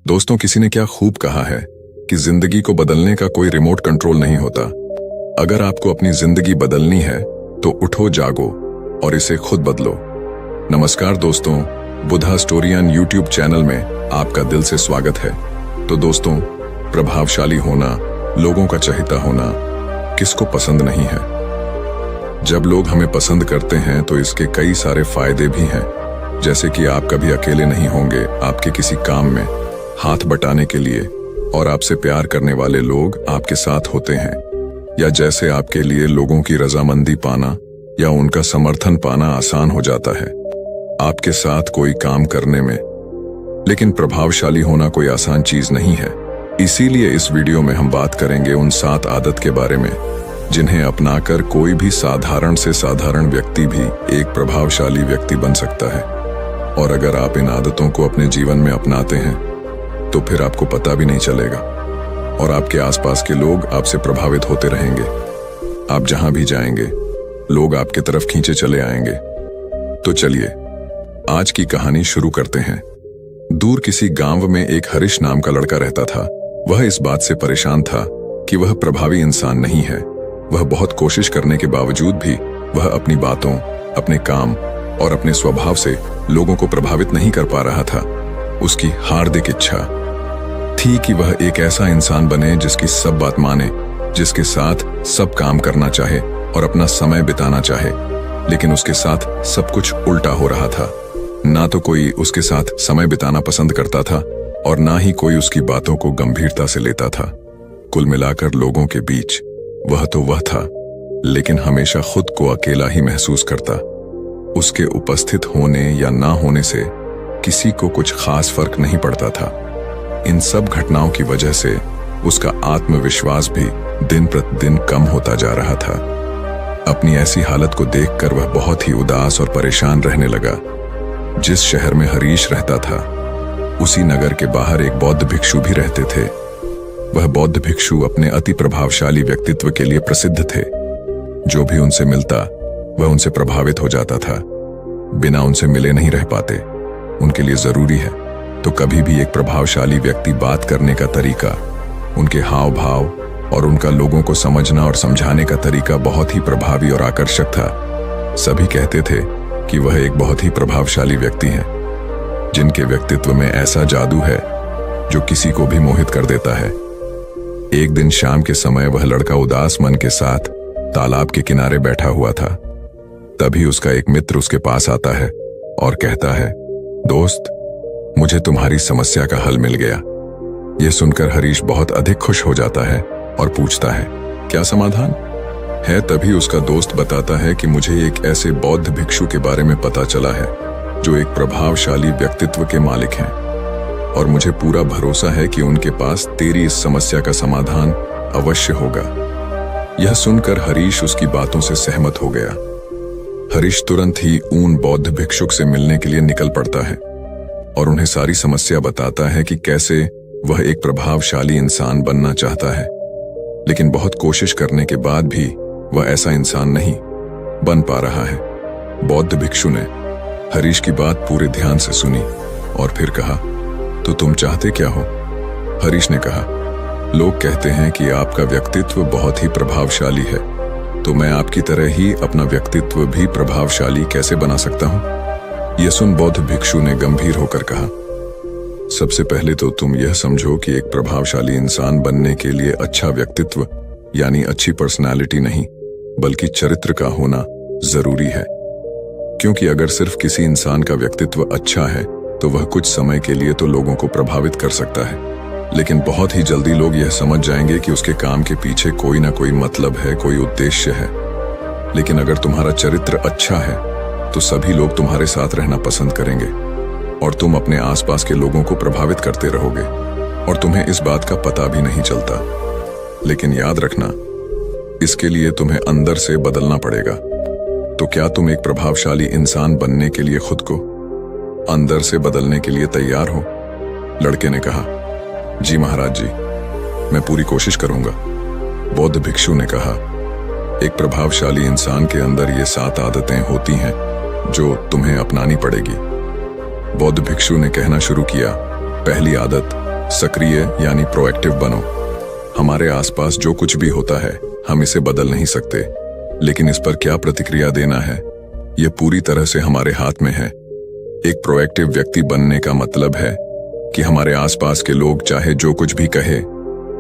दोस्तों, किसी ने क्या खूब कहा है कि जिंदगी को बदलने का कोई रिमोट कंट्रोल नहीं होता। अगर आपको अपनी जिंदगी बदलनी है तो उठो, जागो और इसे खुद बदलो। नमस्कार दोस्तों, बुधा स्टोरियन यूट्यूब चैनल में आपका दिल से स्वागत है। तो दोस्तों, प्रभावशाली होना, लोगों का चहेता होना किसको पसंद नहीं है। जब लोग हमें पसंद करते हैं तो इसके कई सारे फायदे भी हैं, जैसे कि आप कभी अकेले नहीं होंगे आपके किसी काम में हाथ बटाने के लिए, और आपसे प्यार करने वाले लोग आपके साथ होते हैं, या जैसे आपके लिए लोगों की रजामंदी पाना या उनका समर्थन पाना आसान हो जाता है आपके साथ कोई काम करने में। लेकिन प्रभावशाली होना कोई आसान चीज नहीं है। इसीलिए इस वीडियो में हम बात करेंगे उन 7 आदत के बारे में जिन्हें अपनाकर कोई भी साधारण से साधारण व्यक्ति भी एक प्रभावशाली व्यक्ति बन सकता है। और अगर आप इन आदतों को अपने जीवन में अपनाते हैं तो फिर आपको पता भी नहीं चलेगा और आपके आसपास के लोग आपसे प्रभावित होते रहेंगे। आप जहां भी जाएंगे लोग आपके तरफ खींचे चले आएंगे। तो चलिए आज की कहानी शुरू करते हैं। दूर किसी गांव में एक हरीश नाम का लड़का रहता था। वह इस बात से परेशान था कि वह प्रभावी इंसान नहीं है। वह बहुत कोशिश करने के बावजूद भी वह अपनी बातों, अपने काम और अपने स्वभाव से लोगों को प्रभावित नहीं कर पा रहा था। उसकी हार्दिक इच्छा थी कि वह एक ऐसा इंसान बने जिसकी सब बात माने, जिसके साथ सब काम करना चाहे और अपना समय बिताना चाहे। लेकिन उसके साथ सब कुछ उल्टा हो रहा था। ना तो कोई उसके साथ समय बिताना पसंद करता था और ना ही कोई उसकी बातों को गंभीरता से लेता था। कुल मिलाकर लोगों के बीच वह तो वह था, लेकिन हमेशा खुद को अकेला ही महसूस करता। उसके उपस्थित होने या ना होने से किसी को कुछ खास फर्क नहीं पड़ता था। इन सब घटनाओं की वजह से उसका आत्मविश्वास भी दिन प्रतिदिन कम होता जा रहा था। अपनी ऐसी हालत को देखकर वह बहुत ही उदास और परेशान रहने लगा। जिस शहर में हरीश रहता था उसी नगर के बाहर एक बौद्ध भिक्षु भी रहते थे। वह बौद्ध भिक्षु अपने अति प्रभावशाली व्यक्तित्व के लिए प्रसिद्ध थे। जो भी उनसे मिलता वह उनसे प्रभावित हो जाता था। बिना उनसे मिले नहीं रह पाते। उनके लिए जरूरी है तो कभी भी एक प्रभावशाली व्यक्ति बात करने का तरीका, उनके हाव भाव और उनका लोगों को समझना और समझाने का तरीका बहुत ही प्रभावी और आकर्षक था। सभी कहते थे कि वह एक बहुत ही प्रभावशाली व्यक्ति हैं, जिनके व्यक्तित्व में ऐसा जादू है जो किसी को भी मोहित कर देता है। एक दिन शाम के समय वह लड़का उदास मन के साथ तालाब के किनारे बैठा हुआ था। तभी उसका एक मित्र उसके पास आता है और कहता है, दोस्त, मुझे तुम्हारी समस्या का हल मिल गया। यह सुनकर हरीश बहुत अधिक खुश हो जाता है और पूछता है, क्या समाधान है? तभी उसका दोस्त बताता है कि मुझे एक ऐसे बौद्ध भिक्षु के बारे में पता चला है जो एक प्रभावशाली व्यक्तित्व के मालिक हैं, और मुझे पूरा भरोसा है कि उनके पास तेरी इस समस्या का समाधान अवश्य होगा। यह सुनकर हरीश उसकी बातों से सहमत हो गया। हरीश तुरंत ही उन बौद्ध भिक्षुक से मिलने के लिए निकल पड़ता है और उन्हें सारी समस्या बताता है कि कैसे वह एक प्रभावशाली इंसान बनना चाहता है, लेकिन बहुत कोशिश करने के बाद भी वह ऐसा इंसान नहीं बन पा रहा है। बौद्ध भिक्षु ने हरीश की बात पूरे ध्यान से सुनी और फिर कहा, तो तुम चाहते क्या हो? हरीश ने कहा, लोग कहते हैं कि आपका व्यक्तित्व बहुत ही प्रभावशाली है, तो मैं आपकी तरह ही अपना व्यक्तित्व भी प्रभावशाली कैसे बना सकता हूं? यह सुन बौद्ध भिक्षु ने गंभीर होकर कहा, सबसे पहले तो तुम यह समझो कि एक प्रभावशाली इंसान बनने के लिए अच्छा व्यक्तित्व यानी अच्छी पर्सनालिटी नहीं बल्कि चरित्र का होना जरूरी है। क्योंकि अगर सिर्फ किसी इंसान का व्यक्तित्व अच्छा है तो वह कुछ समय के लिए तो लोगों को प्रभावित कर सकता है, लेकिन बहुत ही जल्दी लोग यह समझ जाएंगे कि उसके काम के पीछे कोई ना कोई मतलब है, कोई उद्देश्य है। लेकिन अगर तुम्हारा चरित्र अच्छा है तो सभी लोग तुम्हारे साथ रहना पसंद करेंगे और तुम अपने आसपास के लोगों को प्रभावित करते रहोगे और तुम्हें इस बात का पता भी नहीं चलता। लेकिन याद रखना, इसके लिए तुम्हें अंदर से बदलना पड़ेगा। तो क्या तुम एक प्रभावशाली इंसान बनने के लिए खुद को अंदर से बदलने के लिए तैयार हो? लड़के ने कहा, जी महाराज जी, मैं पूरी कोशिश करूंगा। बौद्ध भिक्षु ने कहा, एक प्रभावशाली इंसान के अंदर ये 7 आदतें होती हैं जो तुम्हें अपनानी पड़ेगी। बौद्ध भिक्षु ने कहना शुरू किया, पहली आदत, सक्रिय यानी प्रोएक्टिव बनो। हमारे आसपास जो कुछ भी होता है हम इसे बदल नहीं सकते, लेकिन इस पर क्या प्रतिक्रिया देना है यह पूरी तरह से हमारे हाथ में है। एक प्रोएक्टिव व्यक्ति बनने का मतलब है कि हमारे आसपास के लोग चाहे जो कुछ भी कहे,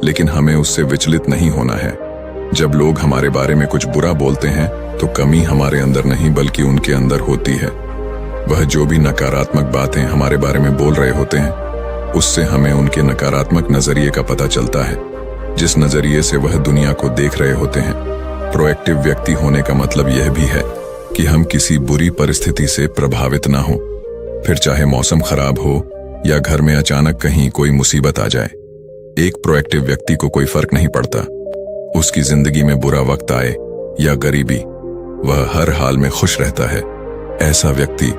लेकिन हमें उससे विचलित नहीं होना है। जब लोग हमारे बारे में कुछ बुरा बोलते हैं तो कमी हमारे अंदर नहीं बल्कि उनके अंदर होती है। वह जो भी नकारात्मक बातें हमारे बारे में बोल रहे होते हैं उससे हमें उनके नकारात्मक नजरिए का पता चलता है, जिस नजरिए से वह दुनिया को देख रहे होते हैं। प्रोएक्टिव व्यक्ति होने का मतलब यह भी है कि हम किसी बुरी परिस्थिति से प्रभावित ना हो, फिर चाहे मौसम खराब हो या घर में अचानक कहीं कोई मुसीबत आ जाए। एक प्रोएक्टिव व्यक्ति को कोई फर्क नहीं पड़ता उसकी जिंदगी में बुरा वक्त आए या गरीबी, वह हर हाल में खुश रहता है। ऐसा व्यक्ति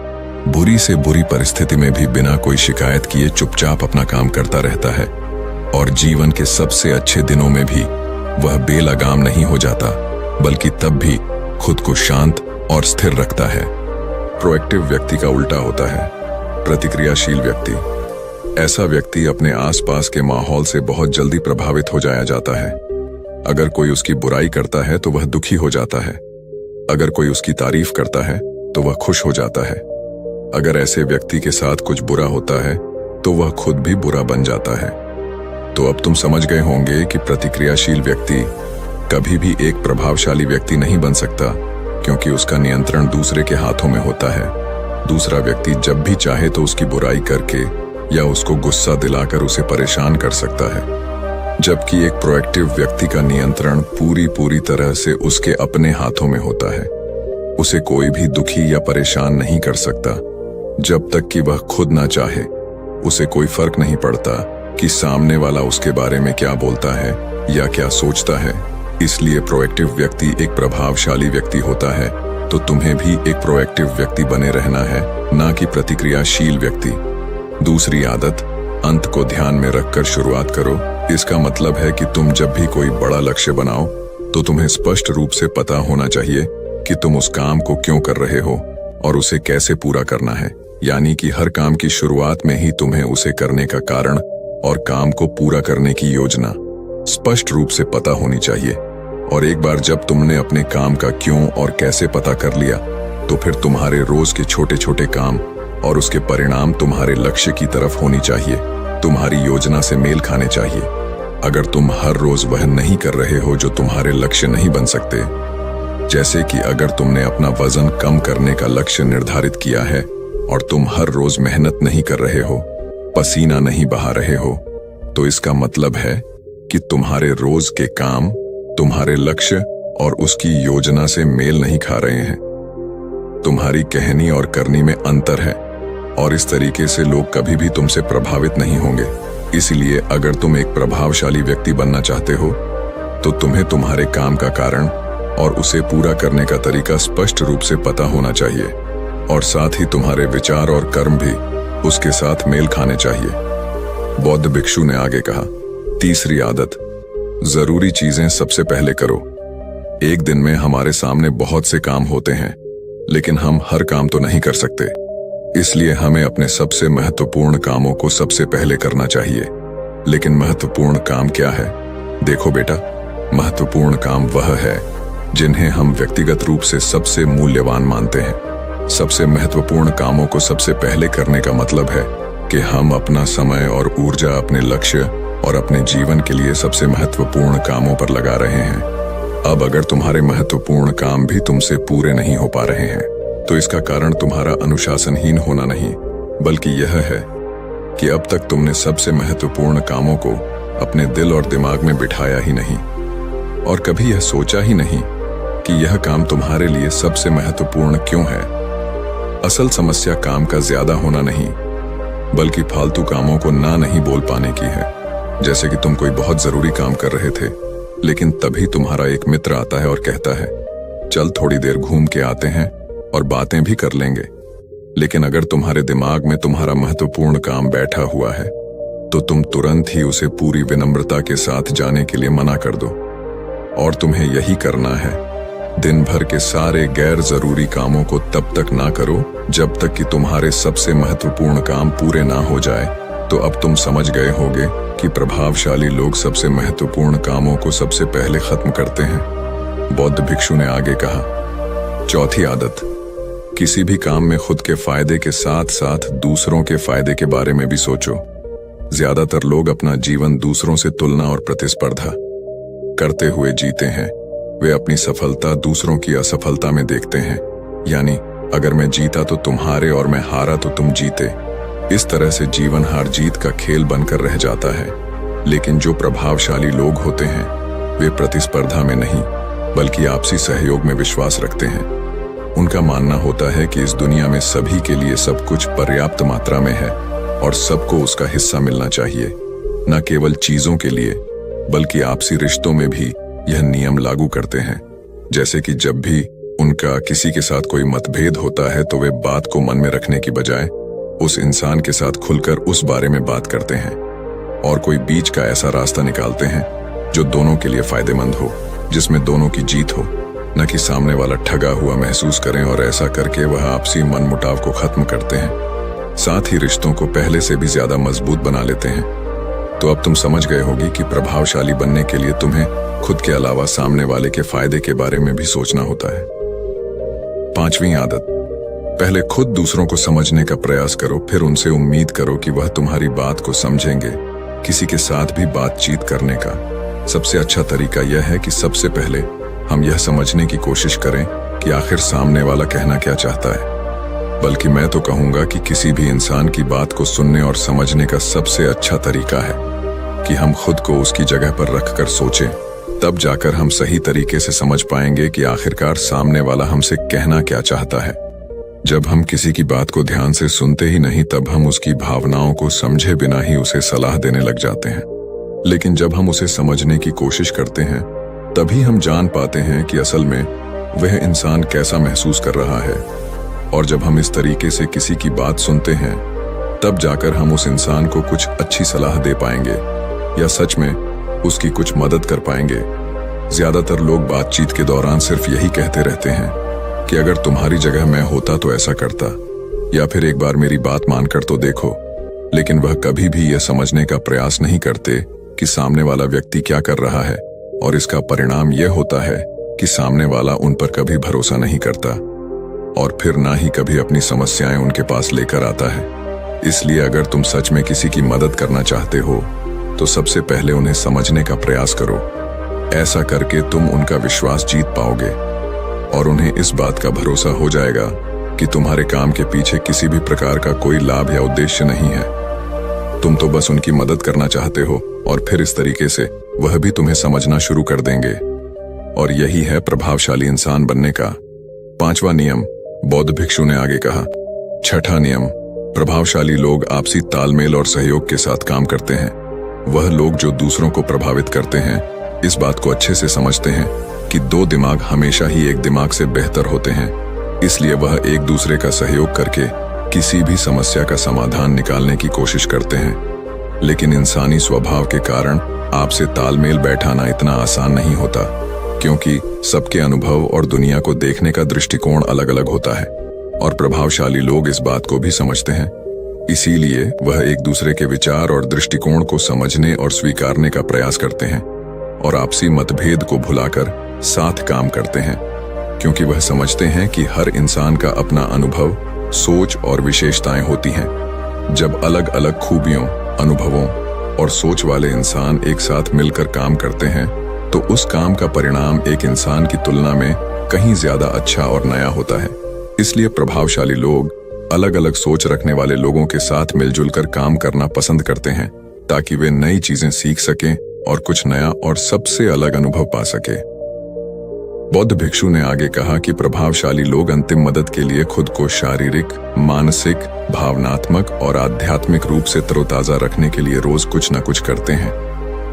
बुरी से बुरी परिस्थिति में भी बिना कोई शिकायत किए चुपचाप अपना काम करता रहता है, और जीवन के सबसे अच्छे दिनों में भी वह बेलगाम नहीं हो जाता, बल्कि तब भी खुद को शांत और स्थिर रखता है। प्रोएक्टिव व्यक्ति का उल्टा होता है प्रतिक्रियाशील व्यक्ति। ऐसा व्यक्ति अपने आसपास के माहौल से बहुत जल्दी प्रभावित हो जाया जाता है। अगर कोई उसकी बुराई करता है तो वह दुखी हो जाता है, अगर कोई उसकी तारीफ करता है तो वह खुश हो जाता है। अगर ऐसे व्यक्ति के साथ कुछ बुरा होता है तो वह खुद भी बुरा बन जाता है। तो अब तुम समझ गए होंगे कि प्रतिक्रियाशील व्यक्ति कभी भी एक प्रभावशाली व्यक्ति नहीं बन सकता, क्योंकि उसका नियंत्रण दूसरे के हाथों में होता है। दूसरा व्यक्ति जब भी चाहे तो उसकी बुराई करके या उसको गुस्सा दिलाकर उसे परेशान कर सकता है, जबकि एक प्रोएक्टिव व्यक्ति का नियंत्रण पूरी तरह से उसके अपने हाथों में होता है। उसे कोई भी दुखी या परेशान नहीं कर सकता जब तक कि वह खुद ना चाहे। उसे कोई फर्क नहीं पड़ता कि सामने वाला उसके बारे में क्या बोलता है या क्या सोचता है। इसलिए प्रोएक्टिव व्यक्ति एक प्रभावशाली व्यक्ति होता है। तो तुम्हें भी एक प्रोएक्टिव व्यक्ति बने रहना है, ना कि प्रतिक्रियाशील व्यक्ति। दूसरी आदत, अंत को ध्यान में रखकर शुरुआत करो। इसका मतलब है कि तुम जब भी कोई बड़ा लक्ष्य बनाओ तो तुम्हें स्पष्ट रूप से पता होना चाहिए कि तुम उस काम को क्यों कर रहे हो और उसे कैसे पूरा करना है। यानी कि हर काम की शुरुआत में ही तुम्हें उसे करने का कारण और काम को पूरा करने की योजना स्पष्ट रूप से पता होनी चाहिए। और एक बार जब तुमने अपने काम का क्यों और कैसे पता कर लिया, तो फिर तुम्हारे रोज के छोटे छोटे काम और उसके परिणाम तुम्हारे लक्ष्य की तरफ होनी चाहिए, तुम्हारी योजना से मेल खाने चाहिए। अगर तुम हर रोज वह नहीं कर रहे हो जो तुम्हारे लक्ष्य नहीं बन सकते, जैसे कि अगर तुमने अपना वजन कम करने का लक्ष्य निर्धारित किया है और तुम हर रोज मेहनत नहीं कर रहे हो, पसीना नहीं बहा रहे हो, तो इसका मतलब है कि तुम्हारे रोज के काम तुम्हारे लक्ष्य और उसकी योजना से मेल नहीं खा रहे हैं। तुम्हारी कहनी और करनी में अंतर है, और इस तरीके से लोग कभी भी तुमसे प्रभावित नहीं होंगे। इसलिए अगर तुम एक प्रभावशाली व्यक्ति बनना चाहते हो तो तुम्हें तुम्हारे काम का कारण और उसे पूरा करने का तरीका स्पष्ट रूप से पता होना चाहिए, और साथ ही तुम्हारे विचार और कर्म भी उसके साथ मेल खाने चाहिए। बौद्ध भिक्षु ने आगे कहा, तीसरी आदत, जरूरी चीजें सबसे पहले करो। एक दिन में हमारे सामने बहुत से काम होते हैं, लेकिन हम हर काम तो नहीं कर सकते। इसलिए हमें अपने सबसे महत्वपूर्ण कामों को सबसे पहले करना चाहिए। लेकिन महत्वपूर्ण काम क्या है? देखो बेटा, महत्वपूर्ण काम वह है जिन्हें हम व्यक्तिगत रूप से सबसे मूल्यवान मानते हैं। सबसे महत्वपूर्ण कामों को सबसे पहले करने का मतलब है कि हम अपना समय और ऊर्जा अपने लक्ष्य और अपने जीवन के लिए सबसे महत्वपूर्ण कामों पर लगा रहे हैं। अब अगर तुम्हारे महत्वपूर्ण काम भी तुमसे पूरे नहीं हो पा रहे हैं, तो इसका कारण तुम्हारा अनुशासनहीन होना नहीं, बल्कि यह है कि अब तक तुमने सबसे महत्वपूर्ण कामों को अपने दिल और दिमाग में बिठाया ही नहीं, और कभी यह सोचा ही नहीं कि यह काम तुम्हारे लिए सबसे महत्वपूर्ण क्यों है। असल समस्या काम का ज्यादा होना नहीं, बल्कि फालतू कामों को ना नहीं बोल पाने की है। जैसे कि तुम कोई बहुत जरूरी काम कर रहे थे, लेकिन तभी तुम्हारा एक मित्र आता है और कहता है, चल थोड़ी देर घूम के आते हैं और बातें भी कर लेंगे। लेकिन अगर तुम्हारे दिमाग में तुम्हारा महत्वपूर्ण काम बैठा हुआ है, तो तुम तुरंत ही उसे पूरी विनम्रता के साथ जाने के लिए मना कर दो। और तुम्हें यही करना है। दिन भर के सारे गैर जरूरी कामों को तब तक ना करो जब तक कि तुम्हारे सबसे महत्वपूर्ण काम पूरे ना हो जाए। तो अब तुम समझ गए होगे कि प्रभावशाली लोग सबसे महत्वपूर्ण कामों को सबसे पहले खत्म करते हैं। बौद्ध भिक्षु ने आगे कहा, चौथी आदत, किसी भी काम में खुद के फायदे के साथ साथ दूसरों के फायदे के बारे में भी सोचो। ज्यादातर लोग अपना जीवन दूसरों से तुलना और प्रतिस्पर्धा करते हुए जीते हैं। वे अपनी सफलता दूसरों की असफलता में देखते हैं, यानी अगर मैं जीता तो तुम हारे और मैं हारा तो तुम जीते। इस तरह से जीवन हार जीत का खेल बनकर रह जाता है। लेकिन जो प्रभावशाली लोग होते हैं वे प्रतिस्पर्धा में नहीं बल्कि आपसी सहयोग में विश्वास रखते हैं। उनका मानना होता है कि इस दुनिया में सभी के लिए सब कुछ पर्याप्त मात्रा में है और सबको उसका हिस्सा मिलना चाहिए। न केवल चीजों के लिए बल्कि आपसी रिश्तों में भी यह नियम लागू करते हैं। जैसे कि जब भी उनका किसी के साथ कोई मतभेद होता है तो वे बात को मन में रखने की बजाय उस इंसान के साथ खुलकर उस बारे में बात करते हैं और कोई बीच का ऐसा रास्ता निकालते हैं जो दोनों के लिए फायदेमंद हो, जिसमें दोनों की जीत हो, न कि सामने वाला ठगा हुआ महसूस करें। और ऐसा करके वह आपसी मनमुटाव को खत्म करते हैं, साथ ही रिश्तों को पहले से भी ज्यादा मजबूत बना लेते हैं। तो अब तुम समझ गए होगी कि प्रभावशाली बनने के लिए तुम्हें खुद के अलावा सामने वाले के फायदे के बारे में भी सोचना होता है। पांचवी आदत, पहले खुद दूसरों को समझने का प्रयास करो, फिर उनसे उम्मीद करो कि वह तुम्हारी बात को समझेंगे। किसी के साथ भी बातचीत करने का सबसे अच्छा तरीका यह है कि सबसे पहले हम यह समझने की कोशिश करें कि आखिर सामने वाला कहना क्या चाहता है। बल्कि मैं तो कहूंगा कि किसी भी इंसान की बात को सुनने और समझने का सबसे अच्छा तरीका है कि हम खुद को उसकी जगह पर रखकर सोचें। तब जाकर हम सही तरीके से समझ पाएंगे कि आखिरकार सामने वाला हमसे कहना क्या चाहता है। जब हम किसी की बात को ध्यान से सुनते ही नहीं तब हम उसकी भावनाओं को समझे बिना ही उसे सलाह देने लग जाते हैं। लेकिन जब हम उसे समझने की कोशिश करते हैं तभी हम जान पाते हैं कि असल में वह इंसान कैसा महसूस कर रहा है। और जब हम इस तरीके से किसी की बात सुनते हैं तब जाकर हम उस इंसान को कुछ अच्छी सलाह दे पाएंगे या सच में उसकी कुछ मदद कर पाएंगे। ज्यादातर लोग बातचीत के दौरान सिर्फ यही कहते रहते हैं कि अगर तुम्हारी जगह मैं होता तो ऐसा करता, या फिर एक बार मेरी बात मानकर तो देखो। लेकिन वह कभी भी यह समझने का प्रयास नहीं करते कि सामने वाला व्यक्ति क्या कर रहा है, और इसका परिणाम यह होता है कि सामने वाला उन पर कभी भरोसा नहीं करता और फिर ना ही कभी अपनी समस्याएं उनके पास लेकर आता है। इसलिए अगर तुम सच में किसी की मदद करना चाहते हो तो सबसे पहले उन्हें समझने का प्रयास करो। ऐसा करके तुम उनका विश्वास जीत पाओगे और उन्हें इस बात का भरोसा हो जाएगा कि तुम्हारे काम के पीछे किसी भी प्रकार का कोई लाभ या उद्देश्य नहीं है। तुम तो बस उनकी मदद करना चाहते हो और फिर इस तरीके से वह भी तुम्हें समझना शुरू कर देंगे। और यही है प्रभावशाली इंसान बनने का पांचवा नियम, बौद्ध भिक्षु ने आगे कहा। छठा नियम, प्रभावशाली लोग आपसी तालमेल और सहयोग के साथ काम करते हैं। वह लोग जो दूसरों को प्रभावित करते हैं इस बात को अच्छे से समझते हैं कि दो दिमाग हमेशा ही एक दिमाग से बेहतर होते हैं। इसलिए वह एक दूसरे का सहयोग करके किसी भी समस्या का समाधान निकालने की कोशिश करते हैं। लेकिन इंसानी स्वभाव के कारण आपसे तालमेल बैठाना इतना आसान नहीं होता, क्योंकि सबके अनुभव और दुनिया को देखने का दृष्टिकोण अलग अलग होता है और प्रभावशाली लोग इस बात को भी समझते हैं। इसीलिए वह एक दूसरे के विचार और दृष्टिकोण को समझने और स्वीकारने का प्रयास करते हैं और आपसी मतभेद को भुलाकर साथ काम करते हैं, क्योंकि वह समझते हैं कि हर इंसान का अपना अनुभव, सोच और विशेषताएं होती हैं। जब अलग अलग खूबियों, अनुभवों और सोच वाले इंसान एक साथ मिलकर काम करते हैं तो उस काम का परिणाम एक इंसान की तुलना में कहीं ज्यादा अच्छा और नया होता है। इसलिए प्रभावशाली लोग अलग अलग सोच रखने वाले लोगों के साथ मिलजुल कर काम करना पसंद करते हैं ताकि वे नई चीजें सीख सकें और कुछ नया और सबसे अलग अनुभव पा सके। बौद्ध भिक्षु ने आगे कहा कि प्रभावशाली लोग अंतिम मदद के लिए खुद को शारीरिक, मानसिक, भावनात्मक और आध्यात्मिक रूप से तरोताजा रखने के लिए रोज कुछ न कुछ करते हैं।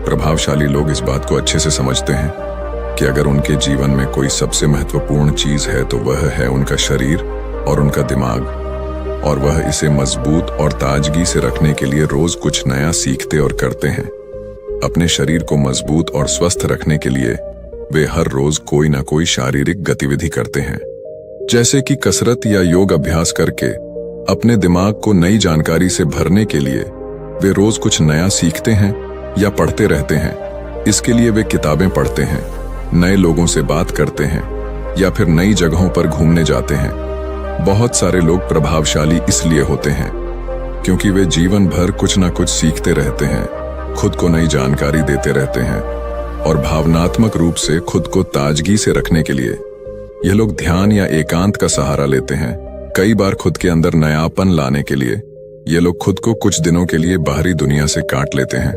प्रभावशाली लोग इस बात को अच्छे से समझते हैं कि अगर उनके जीवन में कोई सबसे महत्वपूर्ण चीज है तो वह है उनका शरीर और उनका दिमाग, और वह इसे मजबूत और ताजगी से रखने के लिए रोज कुछ नया सीखते और करते हैं। अपने शरीर को मजबूत और स्वस्थ रखने के लिए वे हर रोज कोई ना कोई शारीरिक गतिविधि करते हैं, जैसे कि कसरत या योग अभ्यास करके अपने दिमाग को नई जानकारी से भरने के लिए वे रोज कुछ नया सीखते हैं या पढ़ते रहते हैं। इसके लिए वे किताबें पढ़ते हैं, नए लोगों से बात करते हैं या फिर नई जगहों पर घूमने जाते हैं। बहुत सारे लोग प्रभावशाली इसलिए होते हैं क्योंकि वे जीवन भर कुछ ना कुछ सीखते रहते हैं, खुद को नई जानकारी देते रहते हैं और भावनात्मक रूप से खुद को ताजगी से रखने के लिए यह लोग ध्यान या एकांत का सहारा लेते हैं। कई बार खुद के अंदर नयापन लाने के लिए ये लोग खुद को कुछ दिनों के लिए बाहरी दुनिया से काट लेते हैं।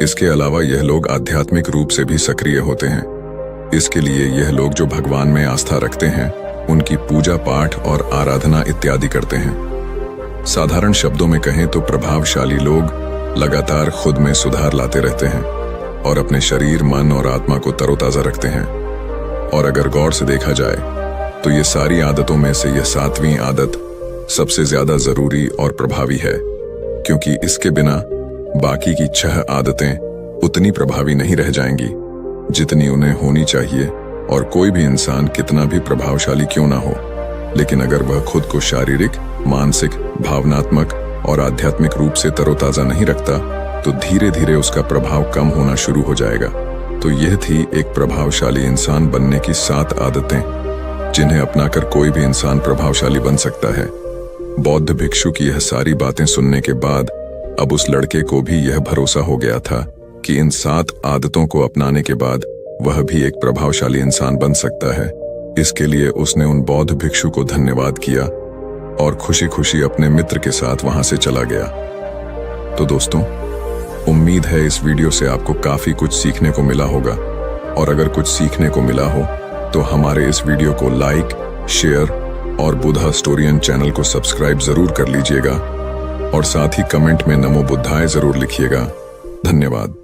इसके अलावा यह लोग आध्यात्मिक रूप से भी सक्रिय होते हैं। इसके लिए यह लोग जो भगवान में आस्था रखते हैं उनकी पूजा पाठ और आराधना इत्यादि करते हैं। साधारण शब्दों में कहें तो प्रभावशाली लोग लगातार खुद में सुधार लाते रहते हैं और अपने शरीर, मन और आत्मा को तरोताजा रखते हैं। और अगर गौर से देखा जाए तो ये सारी आदतों में से यह 7वीं आदत सबसे ज्यादा जरूरी और प्रभावी है, क्योंकि इसके बिना बाकी की 6 आदतें उतनी प्रभावी नहीं रह जाएंगी जितनी उन्हें होनी चाहिए। और कोई भी इंसान कितना भी प्रभावशाली क्यों ना हो, लेकिन अगर वह खुद को शारीरिक, मानसिक, भावनात्मक और आध्यात्मिक रूप से तरोताजा नहीं रखता तो धीरे धीरे उसका प्रभाव कम होना शुरू हो जाएगा। तो यह थी एक प्रभावशाली इंसान बनने की 7 आदतें जिन्हें अपनाकर कोई भी इंसान प्रभावशाली बन सकता है। बौद्ध भिक्षु की यह सारी बातें सुनने के बाद अब उस लड़के को भी यह भरोसा हो गया था कि इन 7 आदतों को अपनाने के बाद वह भी एक प्रभावशाली इंसान बन सकता है। इसके लिए उसने उन बौद्ध भिक्षु को धन्यवाद किया और खुशी खुशी अपने मित्र के साथ वहां से चला गया। तो दोस्तों, उम्मीद है इस वीडियो से आपको काफी कुछ सीखने को मिला होगा, और अगर कुछ सीखने को मिला हो तो हमारे इस वीडियो को लाइक, शेयर और बुद्धा स्टोरियन चैनल को सब्सक्राइब जरूर कर लीजिएगा और साथ ही कमेंट में नमो बुद्धाय जरूर लिखिएगा। धन्यवाद।